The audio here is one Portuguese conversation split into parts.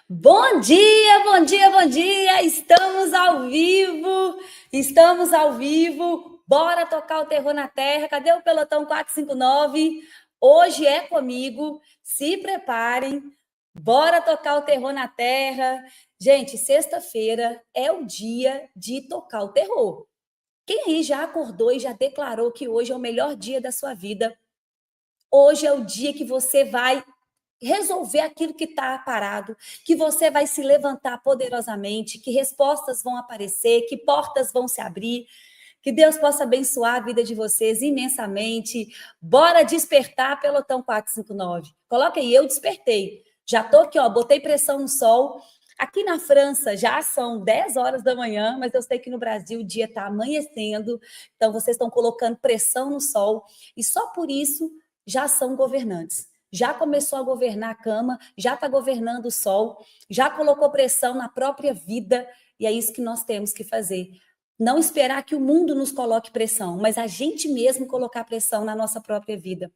Bom dia, bom dia, bom dia! Estamos ao vivo. Bora tocar o terror na terra. Cadê o pelotão 459? Hoje é comigo. Se preparem. Bora tocar o terror na terra. Gente, sexta-feira é o dia de tocar o terror. Quem aí já acordou e já declarou que hoje é o melhor dia da sua vida? Hoje é o dia que você vai resolver aquilo que está parado, que você vai se levantar poderosamente, que respostas vão aparecer, que portas vão se abrir, que Deus possa abençoar a vida de vocês imensamente. Bora despertar, pelotão 459. Coloca aí, eu despertei. Já estou aqui, ó, botei pressão no sol. Aqui na França já são 10 horas da manhã, mas eu sei que no Brasil o dia está amanhecendo, então vocês estão colocando pressão no sol, e só por isso já são governantes. Já começou a governar a cama, já está governando o sol, já colocou pressão na própria vida, e é isso que nós temos que fazer. Não esperar que o mundo nos coloque pressão, mas a gente mesmo colocar pressão na nossa própria vida.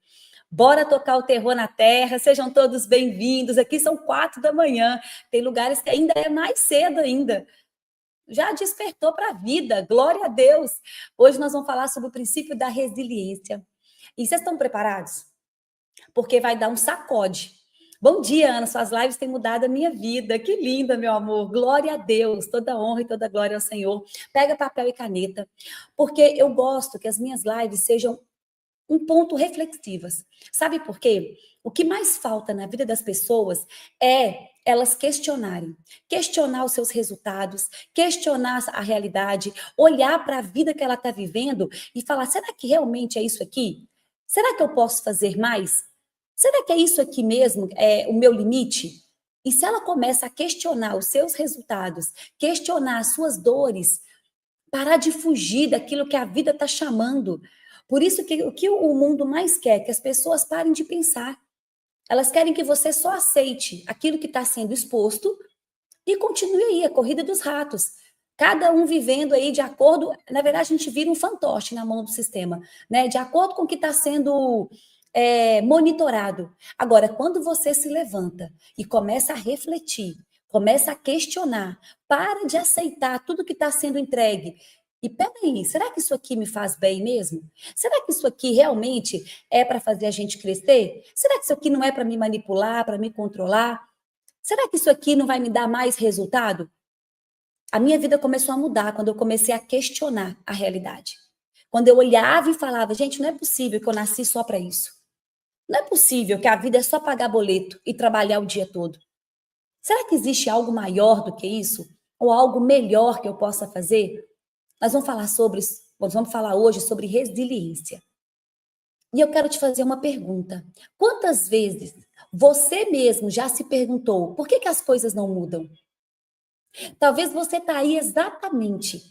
Bora tocar o terror na terra, sejam todos bem-vindos. Aqui são 4 da manhã, tem lugares que ainda é mais cedo ainda. Já despertou para a vida, glória a Deus. Hoje nós vamos falar sobre o princípio da resiliência. E vocês estão preparados? Porque vai dar um sacode. Bom dia, Ana, suas lives têm mudado a minha vida. Que linda, meu amor. Glória a Deus, toda honra e toda glória ao Senhor. Pega papel e caneta, porque eu gosto que as minhas lives sejam um ponto reflexivas. Sabe por quê? O que mais falta na vida das pessoas é elas questionarem. Questionar os seus resultados, questionar a realidade, olhar para a vida que ela está vivendo e falar, será que realmente é isso aqui? Será que eu posso fazer mais? Será que é isso aqui mesmo, é o meu limite? E se ela começa a questionar os seus resultados, questionar as suas dores, parar de fugir daquilo que a vida está chamando. Por isso que o que o mundo mais quer é que as pessoas parem de pensar. Elas querem que você só aceite aquilo que está sendo exposto e continue aí, a corrida dos ratos. Cada um vivendo aí de acordo... Na verdade, a gente vira um fantoche na mão do sistema, né? De acordo com o que está sendo monitorado. Agora, quando você se levanta e começa a refletir, começa a questionar, para de aceitar tudo que está sendo entregue. E peraí, será que isso aqui me faz bem mesmo? Será que isso aqui realmente é para fazer a gente crescer? Será que isso aqui não é para me manipular, para me controlar? Será que isso aqui não vai me dar mais resultado? A minha vida começou a mudar quando eu comecei a questionar a realidade. Quando eu olhava e falava, gente, não é possível que eu nasci só para isso. Não é possível que a vida é só pagar boleto e trabalhar o dia todo. Será que existe algo maior do que isso? Ou algo melhor que eu possa fazer? Nós vamos falar hoje sobre resiliência. E eu quero te fazer uma pergunta. Quantas vezes você mesmo já se perguntou por que as coisas não mudam? Talvez você está aí exatamente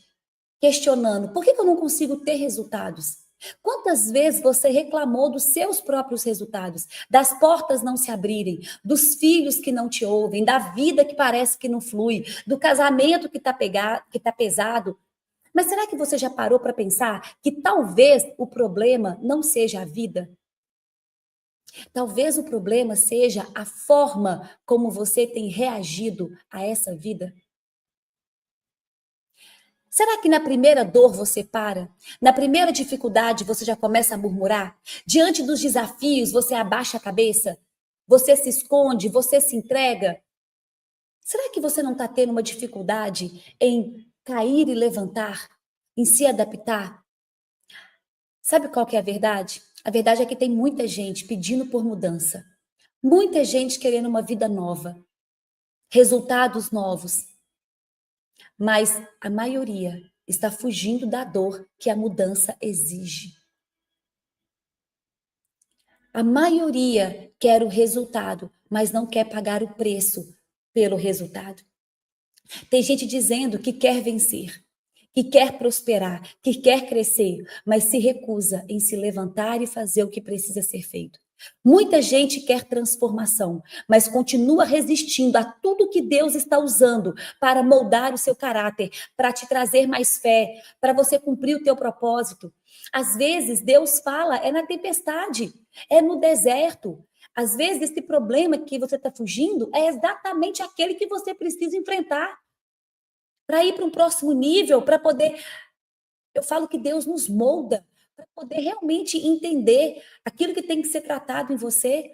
questionando por que eu não consigo ter resultados? Quantas vezes você reclamou dos seus próprios resultados, das portas não se abrirem, dos filhos que não te ouvem, da vida que parece que não flui, do casamento que está pesado? Mas será que você já parou para pensar que talvez o problema não seja a vida? Talvez o problema seja a forma como você tem reagido a essa vida? Será que na primeira dor você para? Na primeira dificuldade você já começa a murmurar? Diante dos desafios você abaixa a cabeça? Você se esconde? Você se entrega? Será que você não está tendo uma dificuldade em cair e levantar? Em se adaptar? Sabe qual que é a verdade? A verdade é que tem muita gente pedindo por mudança. Muita gente querendo uma vida nova. Resultados novos. Mas a maioria está fugindo da dor que a mudança exige. A maioria quer o resultado, mas não quer pagar o preço pelo resultado. Tem gente dizendo que quer vencer, que quer prosperar, que quer crescer, mas se recusa em se levantar e fazer o que precisa ser feito. Muita gente quer transformação, mas continua resistindo a tudo que Deus está usando para moldar o seu caráter, para te trazer mais fé, para você cumprir o teu propósito. Às vezes, Deus fala, é na tempestade, é no deserto. Às vezes, esse problema que você está fugindo é exatamente aquele que você precisa enfrentar para ir para um próximo nível, para poder... Eu falo que Deus nos molda para poder realmente entender aquilo que tem que ser tratado em você.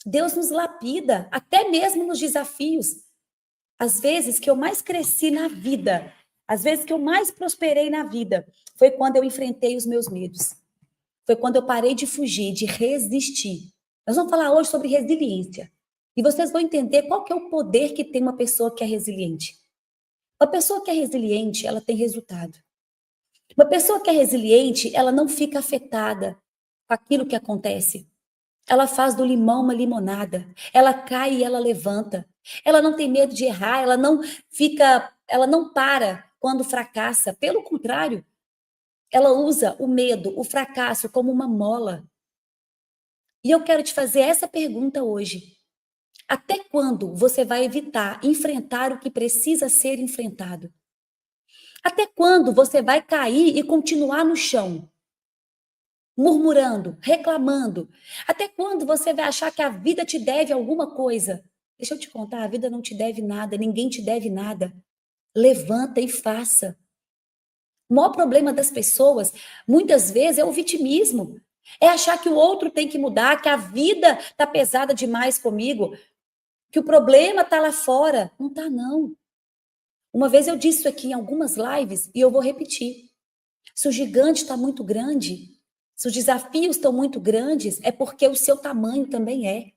Deus nos lapida, até mesmo nos desafios. As vezes que eu mais cresci na vida, as vezes que eu mais prosperei na vida, foi quando eu enfrentei os meus medos. Foi quando eu parei de fugir, de resistir. Nós vamos falar hoje sobre resiliência. E vocês vão entender qual que é o poder que tem uma pessoa que é resiliente. Uma pessoa que é resiliente, ela tem resultado. Uma pessoa que é resiliente, ela não fica afetada com aquilo que acontece. Ela faz do limão uma limonada. Ela cai e ela levanta. Ela não tem medo de errar, ela não para quando fracassa. Pelo contrário, ela usa o medo, o fracasso como uma mola. E eu quero te fazer essa pergunta hoje. Até quando você vai evitar enfrentar o que precisa ser enfrentado? Até quando você vai cair e continuar no chão, murmurando, reclamando? Até quando você vai achar que a vida te deve alguma coisa? Deixa eu te contar, a vida não te deve nada, ninguém te deve nada. Levanta e faça. O maior problema das pessoas, muitas vezes, é o vitimismo. É achar que o outro tem que mudar, que a vida está pesada demais comigo, que o problema está lá fora. Não está, não. Uma vez eu disse isso aqui em algumas lives e eu vou repetir. Se o gigante está muito grande, se os desafios estão muito grandes, é porque o seu tamanho também é.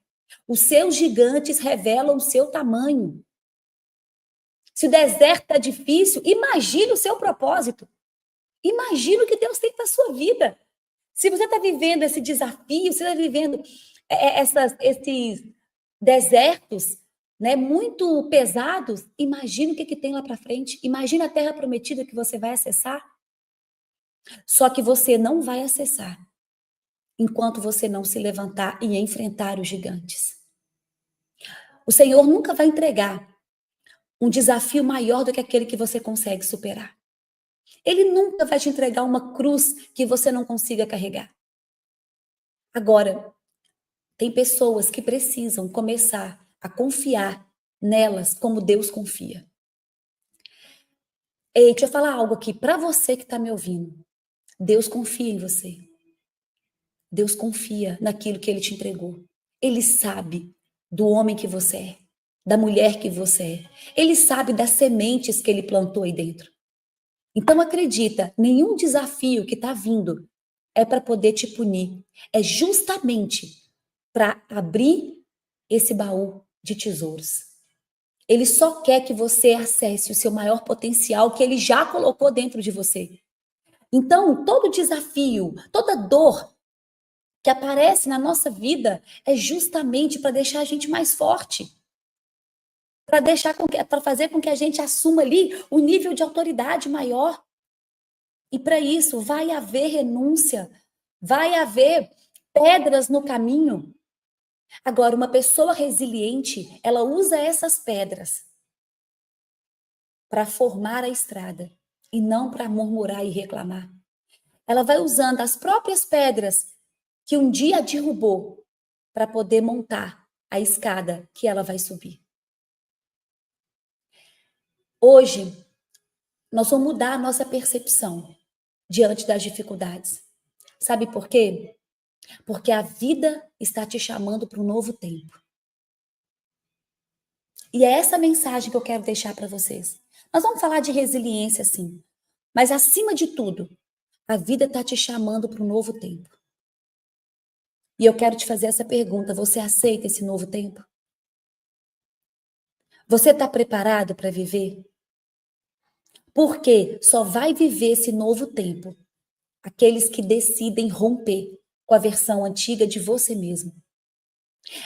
Os seus gigantes revelam o seu tamanho. Se o deserto está difícil, imagine o seu propósito. Imagina o que Deus tem para a sua vida. Se você está vivendo esse desafio, você está vivendo esses desertos, né, muito pesados, imagina o que tem lá para frente. Imagina a terra prometida que você vai acessar. Só que você não vai acessar enquanto você não se levantar e enfrentar os gigantes. O Senhor nunca vai entregar um desafio maior do que aquele que você consegue superar. Ele nunca vai te entregar uma cruz que você não consiga carregar. Agora, tem pessoas que precisam começar a confiar nelas como Deus confia. Ei, deixa eu falar algo aqui para você que está me ouvindo. Deus confia em você. Deus confia naquilo que Ele te entregou. Ele sabe do homem que você é, da mulher que você é. Ele sabe das sementes que Ele plantou aí dentro. Então acredita, nenhum desafio que está vindo é para poder te punir. É justamente para abrir esse baú de tesouros. Ele só quer que você acesse o seu maior potencial que ele já colocou dentro de você. Então, todo desafio, toda dor que aparece na nossa vida é justamente para deixar a gente mais forte. Para fazer com que a gente assuma ali o nível de autoridade maior. E para isso vai haver renúncia, vai haver pedras no caminho. Agora, uma pessoa resiliente, ela usa essas pedras para formar a estrada e não para murmurar e reclamar. Ela vai usando as próprias pedras que um dia a derrubou para poder montar a escada que ela vai subir. Hoje, nós vamos mudar a nossa percepção diante das dificuldades. Sabe por quê? Porque a vida está te chamando para um novo tempo. E é essa mensagem que eu quero deixar para vocês. Nós vamos falar de resiliência, sim. Mas, acima de tudo, a vida está te chamando para um novo tempo. E eu quero te fazer essa pergunta. Você aceita esse novo tempo? Você está preparado para viver? Porque só vai viver esse novo tempo aqueles que decidem romper com a versão antiga de você mesmo.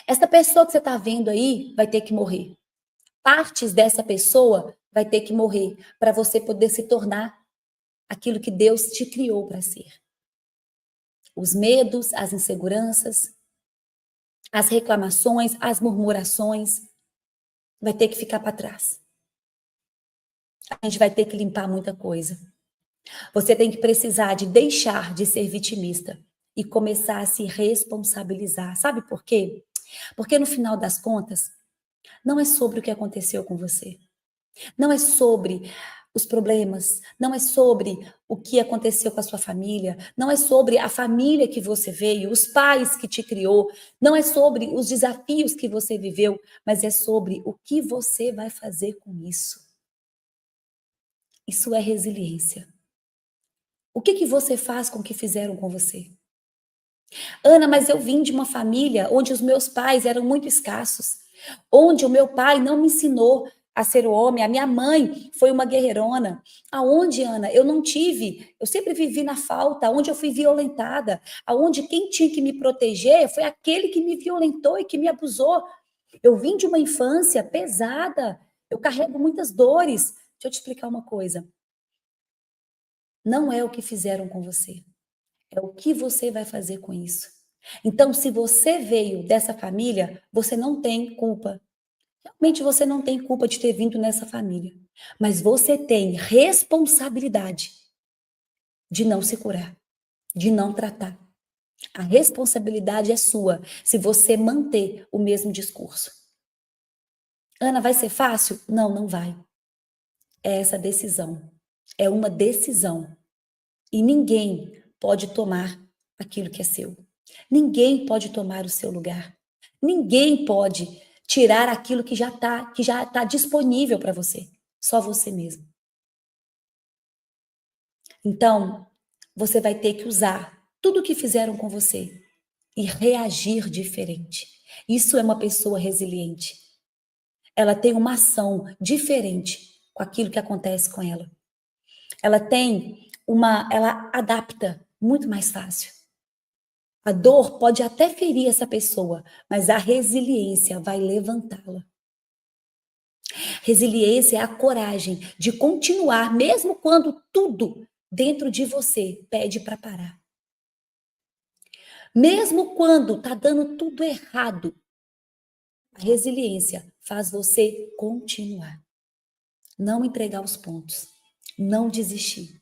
Essa pessoa que você está vendo aí vai ter que morrer. Partes dessa pessoa vai ter que morrer para você poder se tornar aquilo que Deus te criou para ser. Os medos, as inseguranças, as reclamações, as murmurações, vai ter que ficar para trás. A gente vai ter que limpar muita coisa. Você tem que precisar de deixar de ser vitimista e começar a se responsabilizar. Sabe por quê? Porque no final das contas, não é sobre o que aconteceu com você. Não é sobre os problemas, não é sobre o que aconteceu com a sua família, não é sobre a família que você veio, os pais que te criou, não é sobre os desafios que você viveu, mas é sobre o que você vai fazer com isso. Isso é resiliência. O que você faz com o que fizeram com você? Ana, mas eu vim de uma família onde os meus pais eram muito escassos, onde o meu pai não me ensinou a ser o homem, a minha mãe foi uma guerreirona. Aonde, Ana, eu não tive, eu sempre vivi na falta, onde eu fui violentada, aonde quem tinha que me proteger foi aquele que me violentou e que me abusou. Eu vim de uma infância pesada, eu carrego muitas dores. Deixa eu te explicar uma coisa. Não é o que fizeram com você, é o que você vai fazer com isso. Então, se você veio dessa família, você não tem culpa. Realmente você não tem culpa de ter vindo nessa família. Mas você tem responsabilidade de não se curar, de não tratar. A responsabilidade é sua se você manter o mesmo discurso. Ana, vai ser fácil? Não, não vai. É essa decisão. É uma decisão. E ninguém pode tomar aquilo que é seu. Ninguém pode tomar o seu lugar. Ninguém pode tirar aquilo que já tá disponível para você. Só você mesmo. Então, você vai ter que usar tudo o que fizeram com você e reagir diferente. Isso é uma pessoa resiliente. Ela tem uma ação diferente com aquilo que acontece com ela. Ela adapta muito mais fácil. A dor pode até ferir essa pessoa, mas a resiliência vai levantá-la. Resiliência é a coragem de continuar, mesmo quando tudo dentro de você pede para parar. Mesmo quando está dando tudo errado, a resiliência faz você continuar. Não entregar os pontos. Não desistir.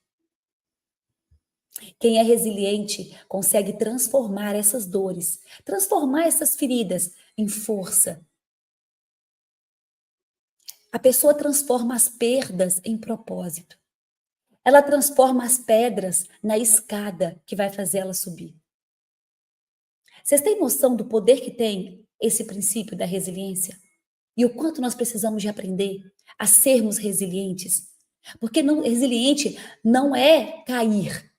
Quem é resiliente consegue transformar essas dores, transformar essas feridas em força. A pessoa transforma as perdas em propósito. Ela transforma as pedras na escada que vai fazer ela subir. Vocês têm noção do poder que tem esse princípio da resiliência? E o quanto nós precisamos de aprender a sermos resilientes? Porque resiliente não é cair,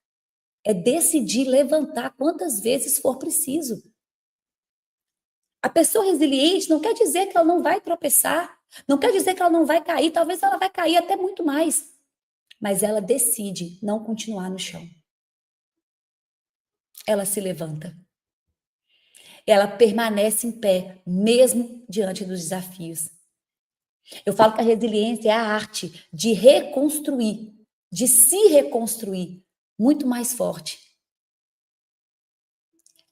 é decidir levantar quantas vezes for preciso. A pessoa resiliente não quer dizer que ela não vai tropeçar, não quer dizer que ela não vai cair, talvez ela vai cair até muito mais. Mas ela decide não continuar no chão. Ela se levanta. Ela permanece em pé, mesmo diante dos desafios. Eu falo que a resiliência é a arte de reconstruir, de se reconstruir muito mais forte.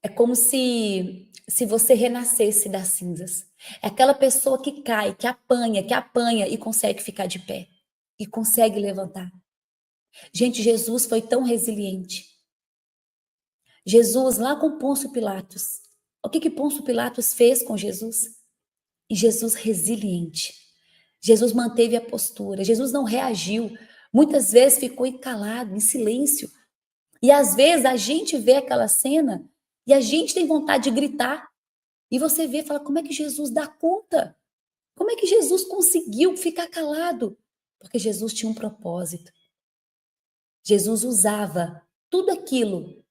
É como se você renascesse das cinzas. É aquela pessoa que cai, que apanha e consegue ficar de pé. E consegue levantar. Gente, Jesus foi tão resiliente. Jesus, lá com Pôncio Pilatos. O que Pôncio Pilatos fez com Jesus? E Jesus resiliente. Jesus manteve a postura. Jesus não reagiu. Muitas vezes ficou calado, em silêncio. E às vezes a gente vê aquela cena e a gente tem vontade de gritar. E você vê e fala, como é que Jesus dá conta? Como é que Jesus conseguiu ficar calado? Porque Jesus tinha um propósito. Jesus usava tudo aquilo,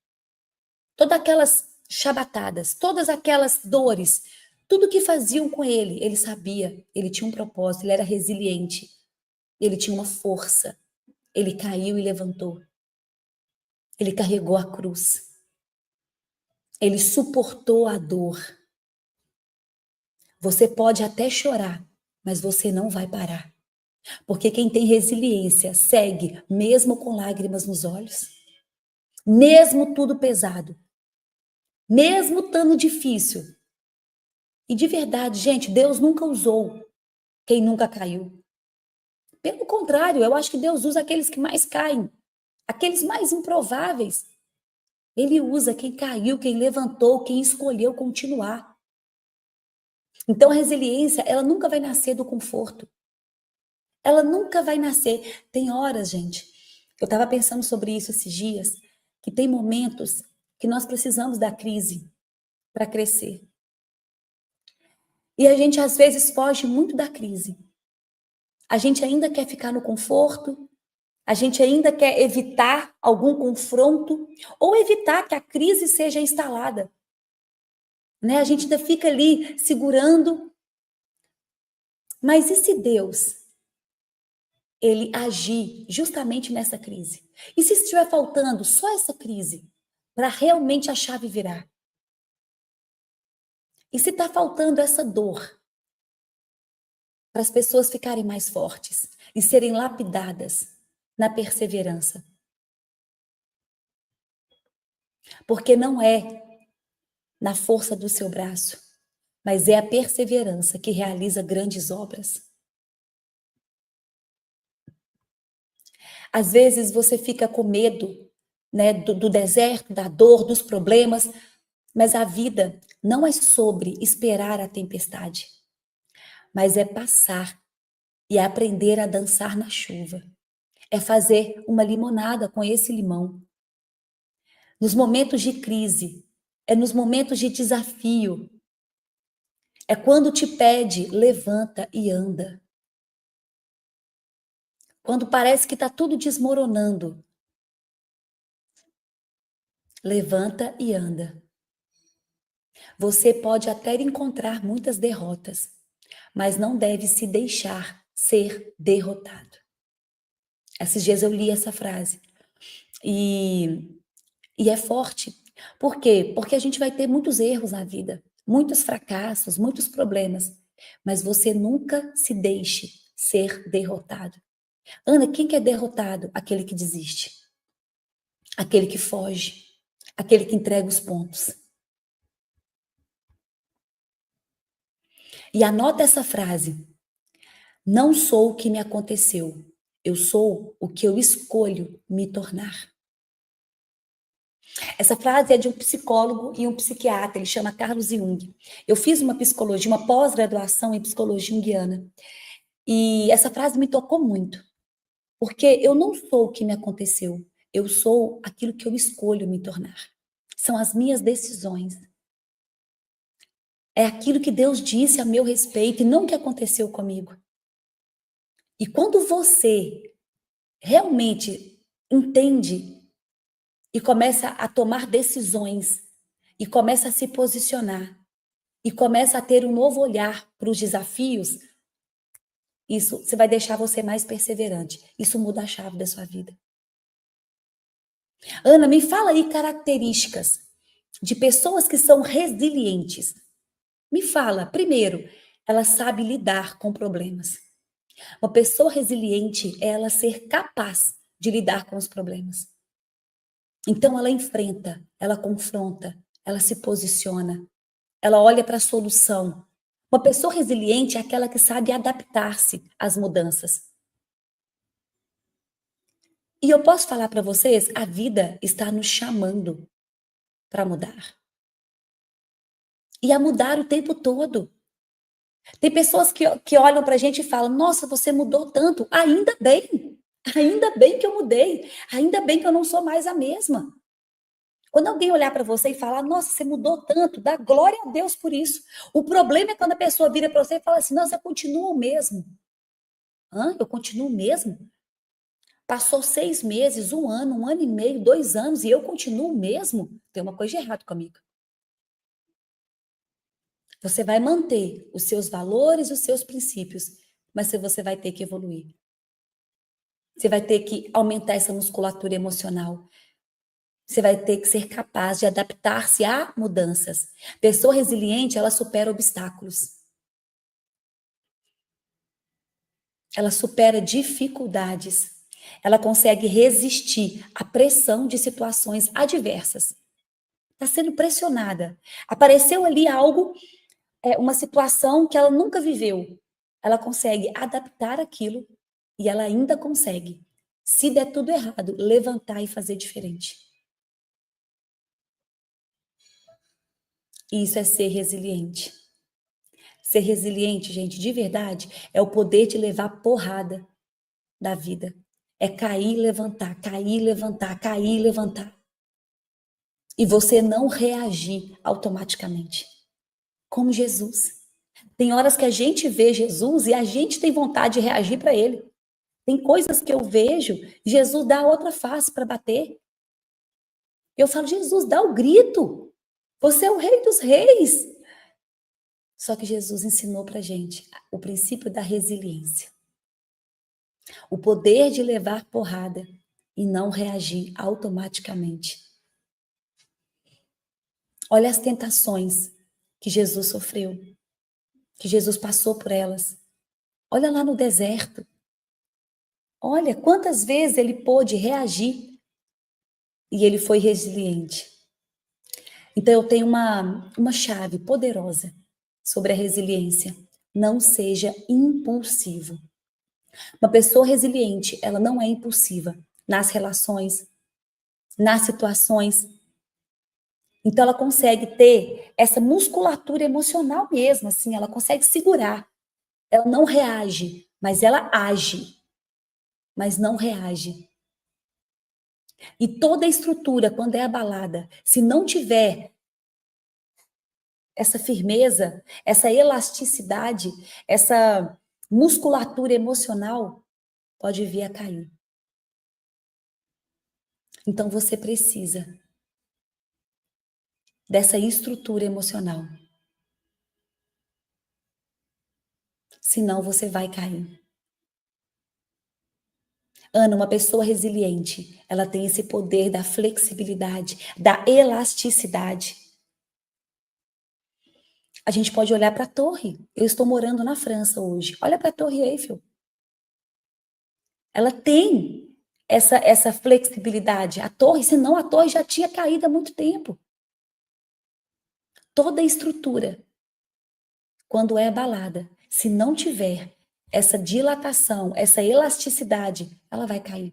todas aquelas chabatadas, todas aquelas dores, tudo que faziam com ele sabia, ele tinha um propósito, ele era resiliente, ele tinha uma força, ele caiu e levantou, ele carregou a cruz, ele suportou a dor. Você pode até chorar, mas você não vai parar, porque quem tem resiliência segue mesmo com lágrimas nos olhos, mesmo tudo pesado, mesmo estando difícil. E de verdade, gente, Deus nunca usou quem nunca caiu. Pelo contrário, eu acho que Deus usa aqueles que mais caem, aqueles mais improváveis. Ele usa quem caiu, quem levantou, quem escolheu continuar. Então, a resiliência, ela nunca vai nascer do conforto. Ela nunca vai nascer. Tem horas, gente, eu estava pensando sobre isso esses dias, que tem momentos que nós precisamos da crise para crescer. E a gente, às vezes, foge muito da crise. A gente ainda quer ficar no conforto, a gente ainda quer evitar algum confronto, ou evitar que a crise seja instalada. Né? A gente ainda fica ali segurando. Mas e se Deus, ele agir justamente nessa crise? E se estiver faltando só essa crise para realmente a chave virar? E se está faltando essa dor para as pessoas ficarem mais fortes e serem lapidadas na perseverança? Porque não é na força do seu braço, mas é a perseverança que realiza grandes obras. Às vezes você fica com medo, né, do deserto, da dor, dos problemas, mas a vida não é sobre esperar a tempestade, mas é passar e aprender a dançar na chuva. É fazer uma limonada com esse limão. Nos momentos de crise, é nos momentos de desafio, é quando te pede, levanta e anda. Quando parece que está tudo desmoronando, levanta e anda. Você pode até encontrar muitas derrotas, mas não deve se deixar ser derrotado. Esses dias eu li essa frase e é forte. Por quê? Porque a gente vai ter muitos erros na vida, muitos fracassos, muitos problemas, mas você nunca se deixe ser derrotado. Ana, quem que é derrotado? Aquele que desiste, aquele que foge, aquele que entrega os pontos. E anota essa frase: não sou o que me aconteceu, eu sou o que eu escolho me tornar. Essa frase é de um psicólogo e um psiquiatra, ele chama Carlos Jung. Eu fiz uma psicologia, uma pós-graduação em psicologia junguiana, e essa frase me tocou muito, porque eu não sou o que me aconteceu, eu sou aquilo que eu escolho me tornar. São as minhas decisões. É aquilo que Deus disse a meu respeito e não o que aconteceu comigo. E quando você realmente entende e começa a tomar decisões, e começa a se posicionar, e começa a ter um novo olhar para os desafios, isso você vai deixar você mais perseverante. Isso muda a chave da sua vida. Ana, me fala aí características de pessoas que são resilientes. Me fala, primeiro, ela sabe lidar com problemas. Uma pessoa resiliente é ela ser capaz de lidar com os problemas. Então ela enfrenta, ela confronta, ela se posiciona, ela olha para a solução. Uma pessoa resiliente é aquela que sabe adaptar-se às mudanças. E eu posso falar para vocês, a vida está nos chamando para mudar. E a mudar o tempo todo. Tem pessoas que olham para a gente e falam, nossa, você mudou tanto. Ainda bem que eu mudei. Ainda bem que eu não sou mais a mesma. Quando alguém olhar para você e falar, nossa, você mudou tanto, dá glória a Deus por isso. O problema é quando a pessoa vira para você e fala assim, nossa, eu continuo o mesmo. Hã? Eu continuo o mesmo? Passou 6 meses, 1 ano, 1 ano e meio, 2 anos, e eu continuo o mesmo? Tem uma coisa de errado comigo. Você vai manter os seus valores, os seus princípios, mas você vai ter que evoluir. Você vai ter que aumentar essa musculatura emocional. Você vai ter que ser capaz de adaptar-se a mudanças. Pessoa resiliente, ela supera obstáculos. Ela supera dificuldades. Ela consegue resistir à pressão de situações adversas. Está sendo pressionada. Apareceu ali algo, uma situação que ela nunca viveu. Ela consegue adaptar aquilo e ela ainda consegue, se der tudo errado, levantar e fazer diferente. Isso é ser resiliente. Ser resiliente, gente, de verdade, é o poder de levar porrada da vida. É cair, levantar, cair, levantar, cair, levantar. E você não reagir automaticamente. Como Jesus. Tem horas que a gente vê Jesus e a gente tem vontade de reagir para ele. Tem coisas que eu vejo, Jesus dá outra face para bater. Eu falo, Jesus, dá o grito. Você é o rei dos reis. Só que Jesus ensinou para gente o princípio da resiliência. O poder de levar porrada e não reagir automaticamente. Olha as tentações que Jesus sofreu, que Jesus passou por elas. Olha lá no deserto. Olha quantas vezes ele pôde reagir e ele foi resiliente. Então eu tenho uma chave poderosa sobre a resiliência. Não seja impulsivo. Uma pessoa resiliente, ela não é impulsiva nas relações, nas situações. Então ela consegue ter essa musculatura emocional mesmo, assim, ela consegue segurar. Ela não reage, mas ela age, mas não reage. E toda a estrutura, quando é abalada, se não tiver essa firmeza, essa elasticidade, essa musculatura emocional, pode vir a cair. Então você precisa dessa estrutura emocional. Senão você vai cair. Ana, uma pessoa resiliente, ela tem esse poder da flexibilidade, da elasticidade. A gente pode olhar para a torre. Eu estou morando na França hoje. Olha para a Torre Eiffel. Ela tem essa flexibilidade. A torre, senão a torre já tinha caído há muito tempo. Toda a estrutura, quando é abalada, se não tiver essa dilatação, essa elasticidade, ela vai cair.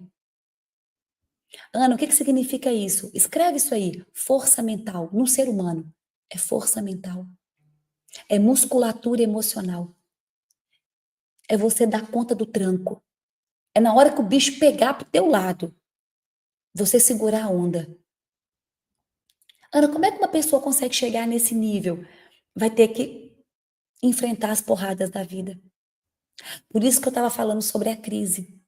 Ana, o que significa isso? Escreve isso aí. Força mental no ser humano. É força mental. É musculatura emocional. É você dar conta do tranco. É na hora que o bicho pegar pro teu lado, você segurar a onda. Ana, como é que uma pessoa consegue chegar nesse nível? Vai ter que enfrentar as porradas da vida. Por isso que eu estava falando sobre a crise.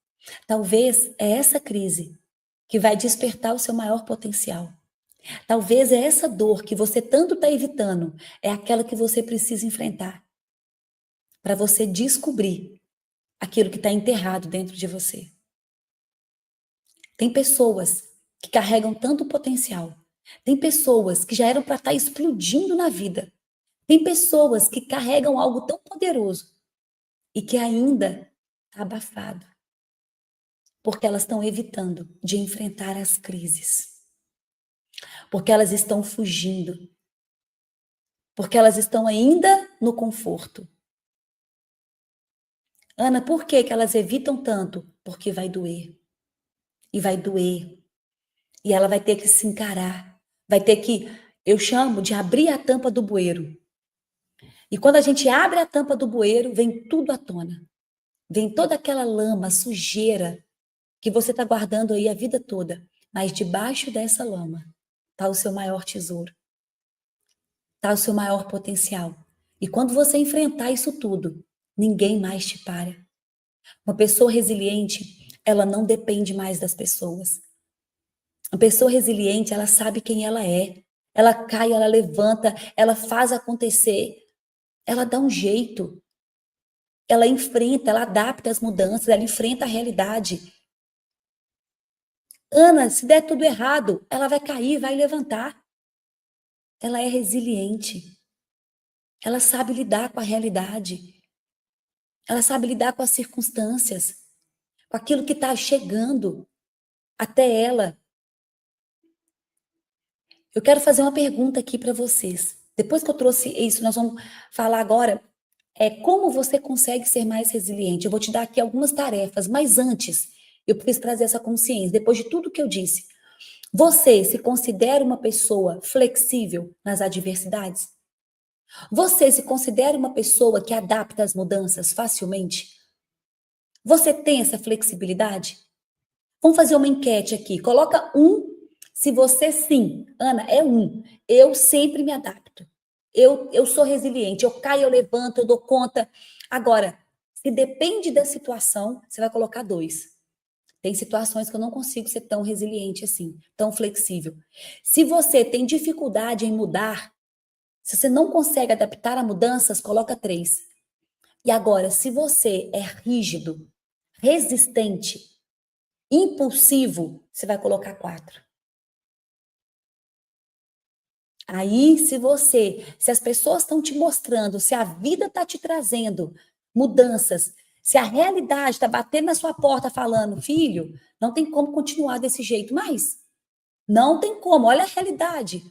Talvez é essa crise que vai despertar o seu maior potencial. Talvez é essa dor que você tanto está evitando, é aquela que você precisa enfrentar para você descobrir aquilo que está enterrado dentro de você. Tem pessoas que carregam tanto potencial. Tem pessoas que já eram para estar explodindo na vida. Tem pessoas que carregam algo tão poderoso e que ainda está abafado. Porque elas estão evitando de enfrentar as crises. Porque elas estão fugindo. Porque elas estão ainda no conforto. Ana, por que elas evitam tanto? Porque vai doer. E vai doer. E ela vai ter que se encarar. Vai ter que, eu chamo de abrir a tampa do bueiro. E quando a gente abre a tampa do bueiro, vem tudo à tona. Vem toda aquela lama, sujeira, que você está guardando aí a vida toda. Mas debaixo dessa lama está o seu maior tesouro. Está o seu maior potencial. E quando você enfrentar isso tudo, ninguém mais te para. Uma pessoa resiliente, ela não depende mais das pessoas. Uma pessoa resiliente, ela sabe quem ela é. Ela cai, ela levanta, ela faz acontecer. Ela dá um jeito. Ela enfrenta, ela adapta as mudanças, ela enfrenta a realidade. Ana, se der tudo errado, ela vai cair, vai levantar. Ela é resiliente. Ela sabe lidar com a realidade. Ela sabe lidar com as circunstâncias, com aquilo que está chegando até ela. Eu quero fazer uma pergunta aqui para vocês. Depois que eu trouxe isso, nós vamos falar agora como você consegue ser mais resiliente. Eu vou te dar aqui algumas tarefas, mas antes eu preciso trazer essa consciência. Depois de tudo que eu disse, você se considera uma pessoa flexível nas adversidades? Você se considera uma pessoa que adapta as mudanças facilmente? Você tem essa flexibilidade? Vamos fazer uma enquete aqui. Coloca um, se você sim. Ana, é um. Eu sempre me adapto. Eu sou resiliente. Eu caio, eu levanto, eu dou conta. Agora, se depende da situação, você vai colocar 2. Tem situações que eu não consigo ser tão resiliente assim, tão flexível. Se você tem dificuldade em mudar, se você não consegue adaptar a mudanças, coloca 3. E agora, se você é rígido, resistente, impulsivo, você vai colocar 4. Aí, se as pessoas estão te mostrando, se a vida está te trazendo mudanças, se a realidade está batendo na sua porta falando, filho, não tem como continuar desse jeito mais. Não tem como. Olha a realidade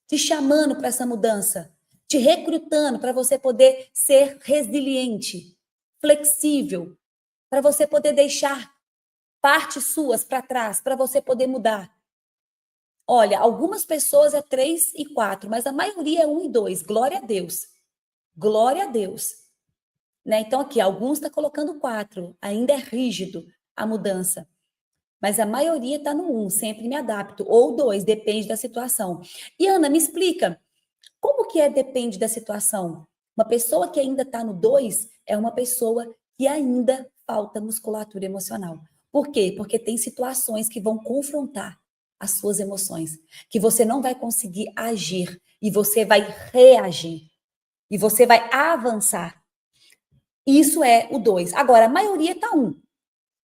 te chamando para essa mudança, te recrutando para você poder ser resiliente, flexível, para você poder deixar partes suas para trás, para você poder mudar. Olha, algumas pessoas é 3 e 4, mas a maioria é 1 e 2. Glória a Deus. Glória a Deus. Né? Então, aqui, alguns estão colocando 4. Ainda é rígido a mudança. Mas a maioria está no 1, sempre me adapto. Ou 2, depende da situação. E, Ana, me explica, como que depende da situação? Uma pessoa que ainda está no 2 é uma pessoa que ainda falta musculatura emocional. Por quê? Porque tem situações que vão confrontar as suas emoções, que você não vai conseguir agir e você vai reagir e você vai avançar. Isso é o 2. Agora, a maioria está 1.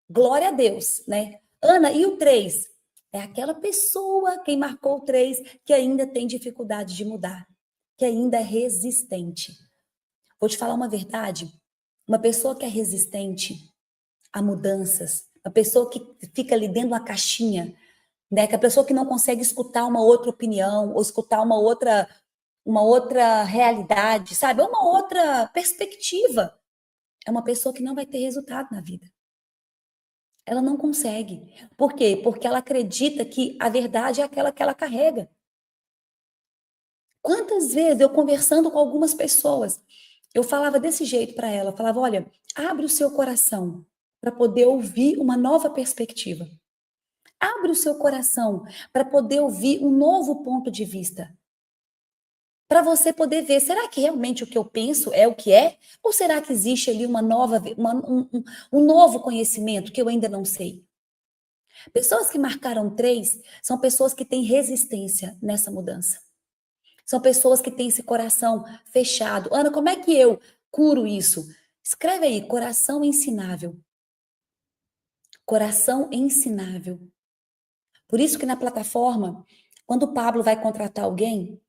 Glória a Deus, né? Ana, e o 3? É aquela pessoa, quem marcou o 3, que ainda tem dificuldade de mudar, que ainda é resistente. Vou te falar uma verdade. Uma pessoa que é resistente a mudanças, uma pessoa que fica ali dentro de uma caixinha, né? Que a pessoa que não consegue escutar uma outra opinião ou escutar uma outra realidade, sabe? Uma outra perspectiva. É uma pessoa que não vai ter resultado na vida. Ela não consegue. Por quê? Porque ela acredita que a verdade é aquela que ela carrega. Quantas vezes eu conversando com algumas pessoas, eu falava desse jeito para ela, falava, olha, abre o seu coração para poder ouvir uma nova perspectiva. Abre o seu coração para poder ouvir um novo ponto de vista. Para você poder ver, será que realmente o que eu penso é o que é? Ou será que existe ali um novo conhecimento que eu ainda não sei? Pessoas que marcaram 3 são pessoas que têm resistência nessa mudança. São pessoas que têm esse coração fechado. Ana, como é que eu curo isso? Escreve aí, coração ensinável. Coração ensinável. Por isso que na plataforma, quando o Pablo vai contratar alguém,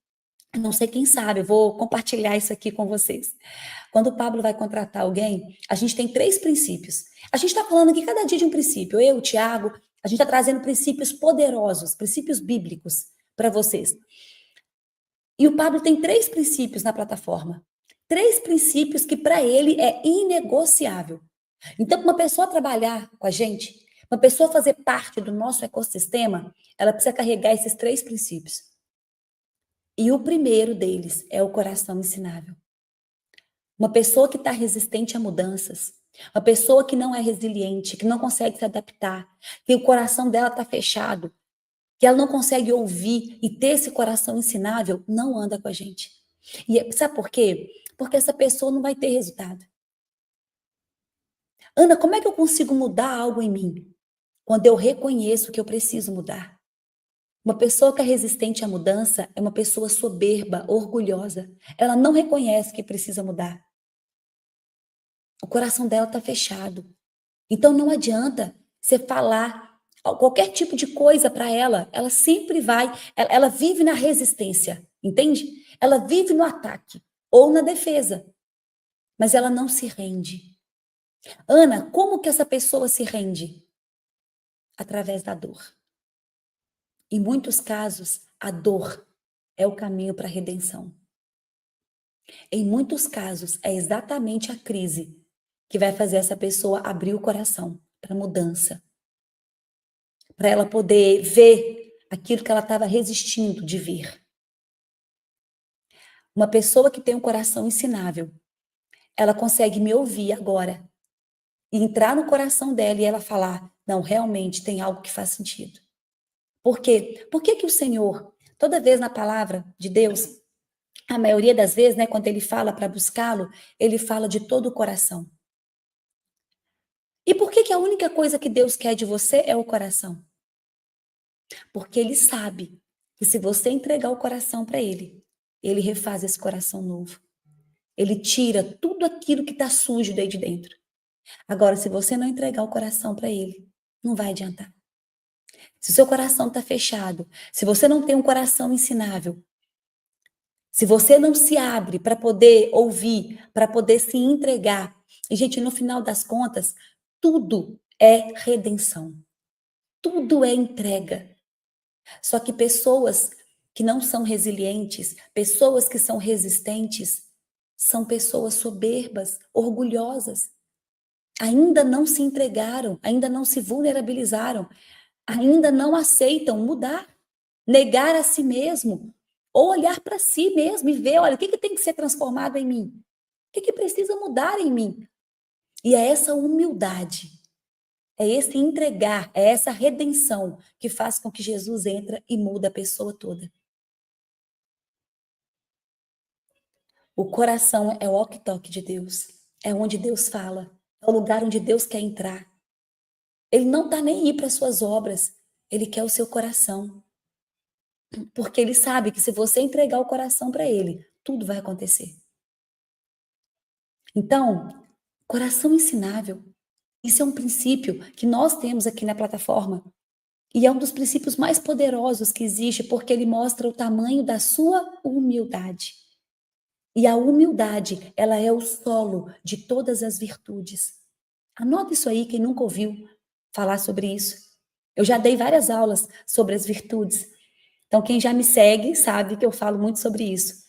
não sei quem sabe, eu vou compartilhar isso aqui com vocês. Quando o Pablo vai contratar alguém, a gente tem 3 princípios. A gente está falando aqui cada dia de um princípio. Eu, o Tiago, a gente está trazendo princípios poderosos, princípios bíblicos para vocês. E o Pablo tem 3 princípios na plataforma. 3 princípios que para ele é inegociável. Então, para uma pessoa trabalhar com a gente, uma pessoa fazer parte do nosso ecossistema, ela precisa carregar esses 3 princípios. E o primeiro deles é o coração ensinável. Uma pessoa que está resistente a mudanças, uma pessoa que não é resiliente, que não consegue se adaptar, que o coração dela está fechado, que ela não consegue ouvir e ter esse coração ensinável, não anda com a gente. E sabe por quê? Porque essa pessoa não vai ter resultado. Ana, como é que eu consigo mudar algo em mim? Quando eu reconheço que eu preciso mudar. Uma pessoa que é resistente à mudança é uma pessoa soberba, orgulhosa. Ela não reconhece que precisa mudar. O coração dela está fechado. Então não adianta você falar qualquer tipo de coisa para ela. Ela sempre vai, ela vive na resistência, entende? Ela vive no ataque ou na defesa, mas ela não se rende. Ana, como que essa pessoa se rende? Através da dor. Em muitos casos, a dor é o caminho para a redenção. Em muitos casos, é exatamente a crise que vai fazer essa pessoa abrir o coração para mudança, para ela poder ver aquilo que ela estava resistindo de ver. Uma pessoa que tem um coração ensinável, ela consegue me ouvir agora e entrar no coração dela e ela falar, não, realmente tem algo que faz sentido. Por quê? Por que que o Senhor, toda vez na palavra de Deus, a maioria das vezes, né, quando ele fala para buscá-lo, ele fala de todo o coração. E por que que a única coisa que Deus quer de você é o coração? Porque ele sabe que se você entregar o coração para ele, ele refaz esse coração novo. Ele tira tudo aquilo que está sujo daí de dentro. Agora, se você não entregar o coração para ele, não vai adiantar. Se o seu coração está fechado, se você não tem um coração ensinável, se você não se abre para poder ouvir, para poder se entregar, e gente, no final das contas, tudo é redenção. Tudo é entrega. Só que pessoas que não são resilientes, pessoas que são resistentes, são pessoas soberbas, orgulhosas. Ainda não se entregaram, ainda não se vulnerabilizaram, ainda não aceitam mudar, negar a si mesmo, ou olhar para si mesmo e ver, olha, o que que tem que ser transformado em mim? O que que precisa mudar em mim? E é essa humildade, é esse entregar, é essa redenção que faz com que Jesus entra e muda a pessoa toda. O coração é o walkie-talkie de Deus, é onde Deus fala, é o lugar onde Deus quer entrar. Ele não está nem aí para as suas obras, ele quer o seu coração. Porque ele sabe que se você entregar o coração para ele, tudo vai acontecer. Então, coração ensinável, isso é um princípio que nós temos aqui na plataforma. E é um dos princípios mais poderosos que existe, porque ele mostra o tamanho da sua humildade. E a humildade, ela é o solo de todas as virtudes. Anota isso aí, quem nunca ouviu falar sobre isso. Eu já dei várias aulas sobre as virtudes. Então, quem já me segue sabe que eu falo muito sobre isso.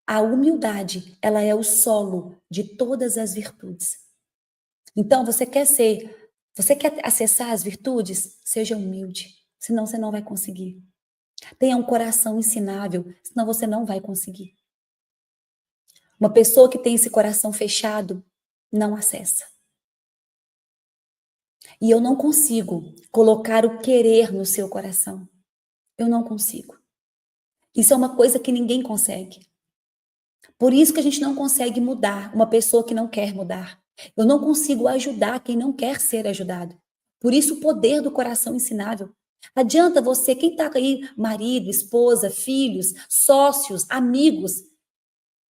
A humildade, ela é o solo de todas as virtudes. Então, você quer acessar as virtudes? Seja humilde, senão você não vai conseguir. Tenha um coração ensinável, senão você não vai conseguir. Uma pessoa que tem esse coração fechado, não acessa. E eu não consigo colocar o querer no seu coração. Eu não consigo. Isso é uma coisa que ninguém consegue. Por isso que a gente não consegue mudar uma pessoa que não quer mudar. Eu não consigo ajudar quem não quer ser ajudado. Por isso o poder do coração ensinável. Adianta você, quem está aí, marido, esposa, filhos, sócios, amigos.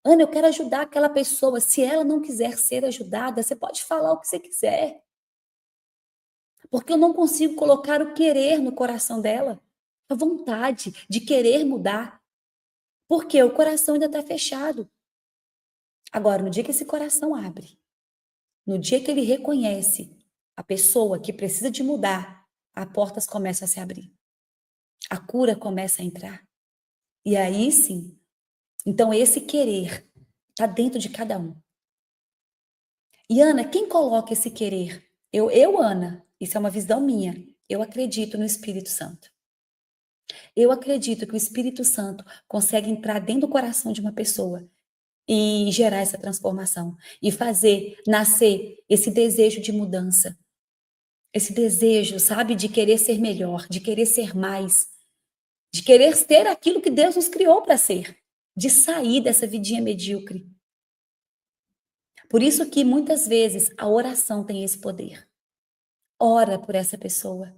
Ana, eu quero ajudar aquela pessoa. Se ela não quiser ser ajudada, você pode falar o que você quiser. Porque eu não consigo colocar o querer no coração dela. A vontade de querer mudar. Porque o coração ainda está fechado. Agora, no dia que esse coração abre, no dia que ele reconhece a pessoa que precisa de mudar, as portas começam a se abrir. A cura começa a entrar. E aí sim, então esse querer está dentro de cada um. E Ana, quem coloca esse querer? Eu, Ana, isso é uma visão minha. Eu acredito no Espírito Santo. Eu acredito que o Espírito Santo consegue entrar dentro do coração de uma pessoa e gerar essa transformação e fazer nascer esse desejo de mudança. Esse desejo, sabe, de querer ser melhor, de querer ser mais, de querer ter aquilo que Deus nos criou para ser, de sair dessa vidinha medíocre. Por isso que muitas vezes a oração tem esse poder. Ora por essa pessoa.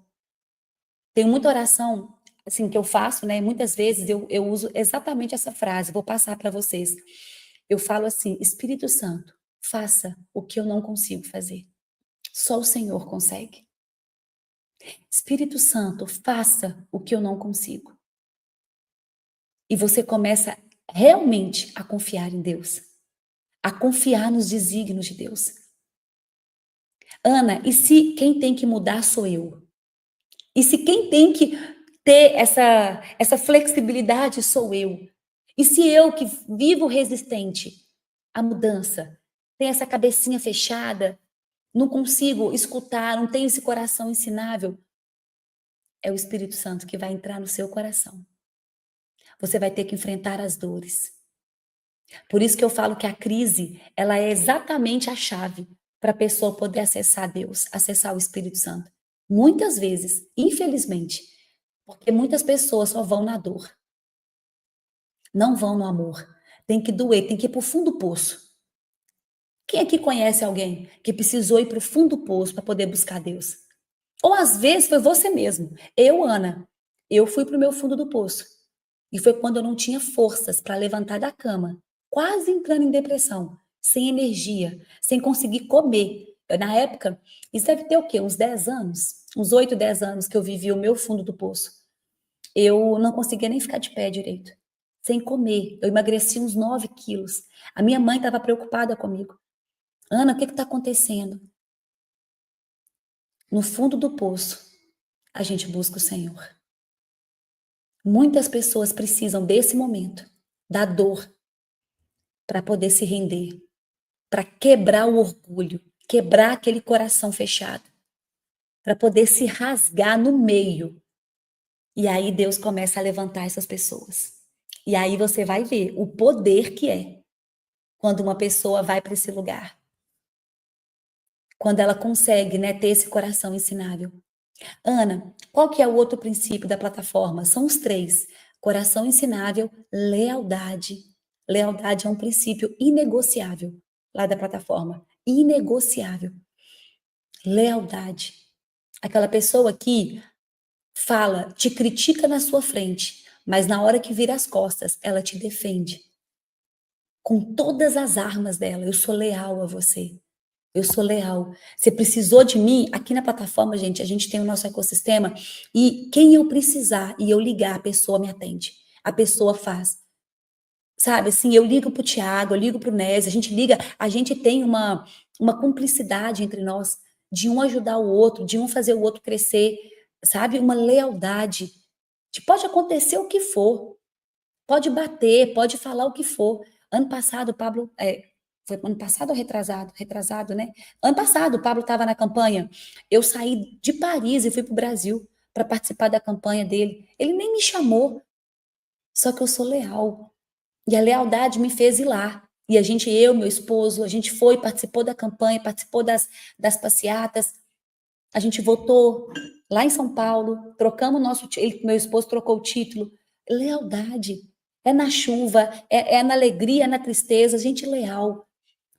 Tem muita oração assim que eu faço, né? Muitas vezes eu uso exatamente essa frase, vou passar para vocês. Eu falo assim: Espírito Santo, faça o que eu não consigo fazer. Só o Senhor consegue. Espírito Santo, faça o que eu não consigo. E você começa realmente a confiar em Deus, a confiar nos desígnios de Deus. Ana, e se quem tem que mudar sou eu? E se quem tem que ter essa flexibilidade sou eu? E se eu que vivo resistente à mudança, tenho essa cabecinha fechada, não consigo escutar, não tenho esse coração ensinável, é o Espírito Santo que vai entrar no seu coração. Você vai ter que enfrentar as dores. Por isso que eu falo que a crise, ela é exatamente a chave para a pessoa poder acessar Deus, acessar o Espírito Santo. Muitas vezes, infelizmente, porque muitas pessoas só vão na dor, não vão no amor. Tem que doer, tem que ir para o fundo do poço. Quem aqui conhece alguém que precisou ir para o fundo do poço para poder buscar Deus? Ou às vezes foi você mesmo. Eu, Ana, eu fui para o meu fundo do poço. E foi quando eu não tinha forças para levantar da cama, quase entrando em depressão, sem energia, sem conseguir comer. Na época, isso deve ter o quê? Uns 10 anos? Uns 8, 10 anos que eu vivi o meu fundo do poço. Eu não conseguia nem ficar de pé direito, sem comer. Eu emagreci uns 9 quilos. A minha mãe estava preocupada comigo. Ana, o que está acontecendo? No fundo do poço, a gente busca o Senhor. Muitas pessoas precisam desse momento, da dor, para poder se render, para quebrar o orgulho, quebrar aquele coração fechado, para poder se rasgar no meio. E aí Deus começa a levantar essas pessoas. E aí você vai ver o poder que é quando uma pessoa vai para esse lugar. Quando ela consegue, né, ter esse coração ensinável. Ana, qual que é o outro princípio da plataforma? São os 3. Coração ensinável, lealdade. Lealdade é um princípio inegociável lá da plataforma. Inegociável. Lealdade. Aquela pessoa que fala, te critica na sua frente, mas na hora que vira as costas, ela te defende. Com todas as armas dela, eu sou leal a você. Eu sou leal. Você precisou de mim? Aqui na plataforma, gente, a gente tem o nosso ecossistema e quem eu precisar e eu ligar, a pessoa me atende. A pessoa faz. Sabe, assim, eu ligo pro Tiago, eu ligo pro Nézio, a gente liga, a gente tem uma cumplicidade entre nós, de um ajudar o outro, de um fazer o outro crescer, sabe? Uma lealdade. Pode acontecer o que for, pode bater, pode falar o que for. Ano passado, o Pablo, foi ano passado ou retrasado? Retrasado, né? Ano passado, o Pablo estava na campanha. Eu saí de Paris e fui para o Brasil para participar da campanha dele. Ele nem me chamou, só que eu sou leal. E a lealdade me fez ir lá. E a gente, eu, meu esposo, a gente foi, participou da campanha, participou das passeatas. A gente votou lá em São Paulo, trocamos meu esposo trocou o título. Lealdade. É na chuva, é na alegria, é na tristeza, gente leal.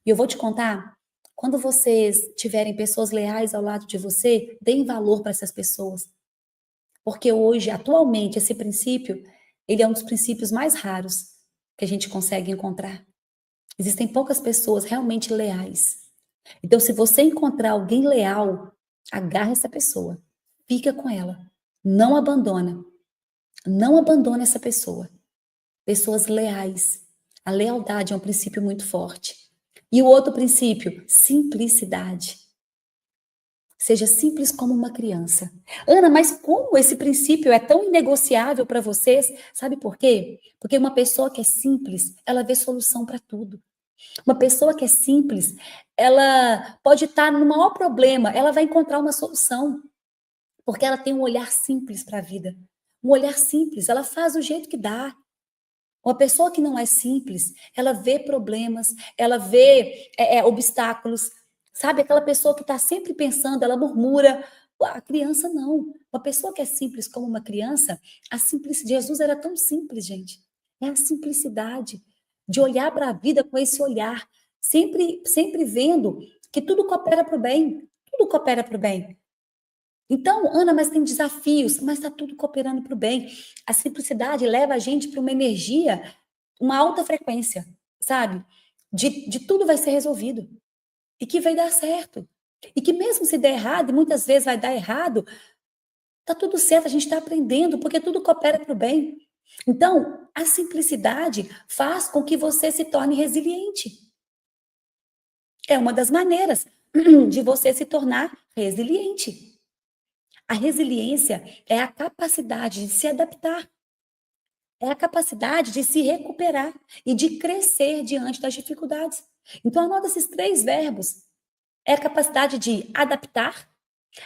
E eu vou te contar, quando vocês tiverem pessoas leais ao lado de você, deem valor para essas pessoas. Porque hoje, atualmente, esse princípio, ele é um dos princípios mais raros que a gente consegue encontrar. Existem poucas pessoas realmente leais. Então, se você encontrar alguém leal, agarra essa pessoa, fica com ela, não abandona. Não abandona essa pessoa. Pessoas leais. A lealdade é um princípio muito forte. E o outro princípio, simplicidade. Seja simples como uma criança. Ana, mas como esse princípio é tão inegociável para vocês? Sabe por quê? Porque uma pessoa que é simples, ela vê solução para tudo. Uma pessoa que é simples, ela pode estar no maior problema, ela vai encontrar uma solução. Porque ela tem um olhar simples para a vida. Um olhar simples, ela faz do jeito que dá. Uma pessoa que não é simples, ela vê problemas, ela vê obstáculos, sabe? Aquela pessoa que está sempre pensando, ela murmura. A criança não. Uma pessoa que é simples como uma criança, Jesus era tão simples, gente. É a simplicidade de olhar para a vida com esse olhar, sempre vendo que tudo coopera para o bem. Tudo coopera para o bem. Então, Ana, mas tem desafios, mas está tudo cooperando para o bem. A simplicidade leva a gente para uma energia, uma alta frequência, sabe? De tudo vai ser resolvido. E que vai dar certo. E que mesmo se der errado, e muitas vezes vai dar errado, tá tudo certo, a gente está aprendendo, porque tudo coopera para o bem. Então, a simplicidade faz com que você se torne resiliente. É uma das maneiras de você se tornar resiliente. A resiliência é a capacidade de se adaptar, é a capacidade de se recuperar e de crescer diante das dificuldades. Então, anota esses 3 verbos. É a capacidade de adaptar,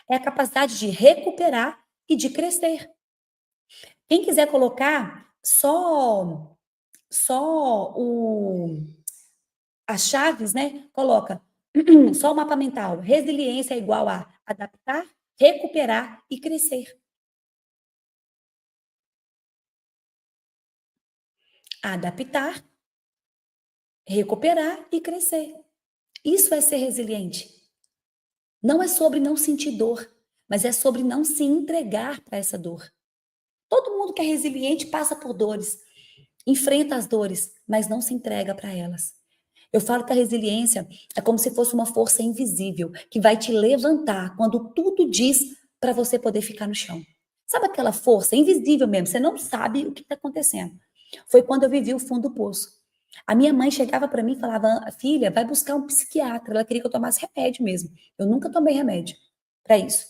é a capacidade de recuperar e de crescer. Quem quiser colocar só as chaves, né? Coloca só o mapa mental. Resiliência é igual a adaptar, recuperar e crescer. Adaptar, recuperar e crescer. Isso é ser resiliente. Não é sobre não sentir dor, mas é sobre não se entregar para essa dor. Todo mundo que é resiliente passa por dores, enfrenta as dores, mas não se entrega para elas. Eu falo que a resiliência é como se fosse uma força invisível que vai te levantar quando tudo diz para você poder ficar no chão. Sabe aquela força invisível mesmo? Você não sabe o que está acontecendo. Foi quando eu vivi o fundo do poço. A minha mãe chegava para mim e falava: filha, vai buscar um psiquiatra. Ela queria que eu tomasse remédio mesmo. Eu nunca tomei remédio para isso.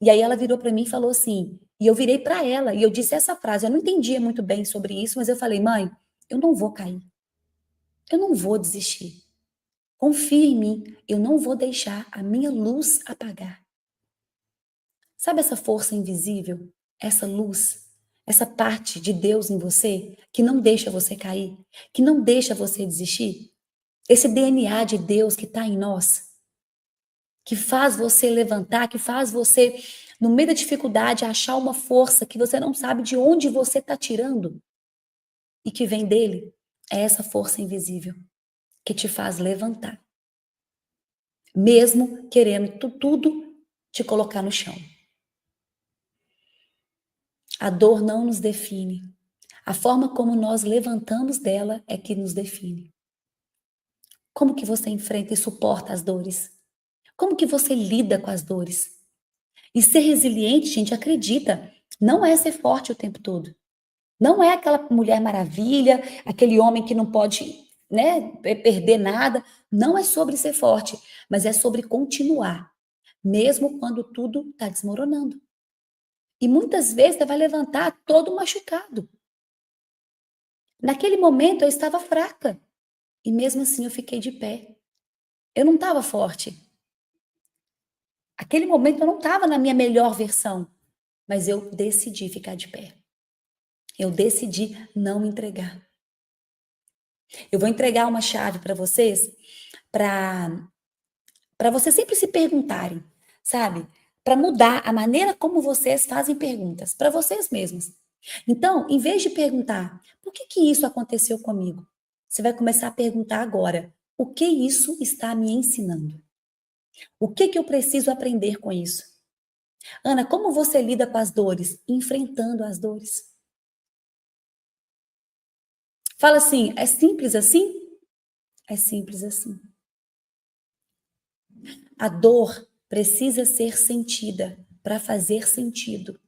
E aí ela virou para mim e falou assim, e eu virei para ela e eu disse essa frase. Eu não entendia muito bem sobre isso, mas eu falei: mãe, eu não vou cair. Eu não vou desistir. Confia em mim, eu não vou deixar a minha luz apagar. Sabe essa força invisível? Essa luz? Essa parte de Deus em você que não deixa você cair, que não deixa você desistir? Esse DNA de Deus que está em nós, que faz você levantar, que faz você, no meio da dificuldade, achar uma força que você não sabe de onde você está tirando e que vem dele, é essa força invisível que te faz levantar, mesmo querendo tudo te colocar no chão. A dor não nos define. A forma como nós levantamos dela é que nos define. Como que você enfrenta e suporta as dores? Como que você lida com as dores? E ser resiliente, gente, acredita, não é ser forte o tempo todo. Não é aquela mulher maravilha, aquele homem que não pode, né, perder nada. Não é sobre ser forte, mas é sobre continuar, mesmo quando tudo está desmoronando. E muitas vezes você vai levantar todo machucado. Naquele momento eu estava fraca e mesmo assim eu fiquei de pé. Eu não estava forte. Aquele momento eu não estava na minha melhor versão, mas eu decidi ficar de pé. Eu decidi não me entregar. Eu vou entregar uma chave para vocês, para vocês sempre se perguntarem, sabe? Para mudar a maneira como vocês fazem perguntas, para vocês mesmos. Então, em vez de perguntar, por que isso aconteceu comigo? Você vai começar a perguntar agora, o que isso está me ensinando? O que eu preciso aprender com isso? Ana, como você lida com as dores? Enfrentando as dores. Fala assim, é simples assim? É simples assim. A dor precisa ser sentida para fazer sentido.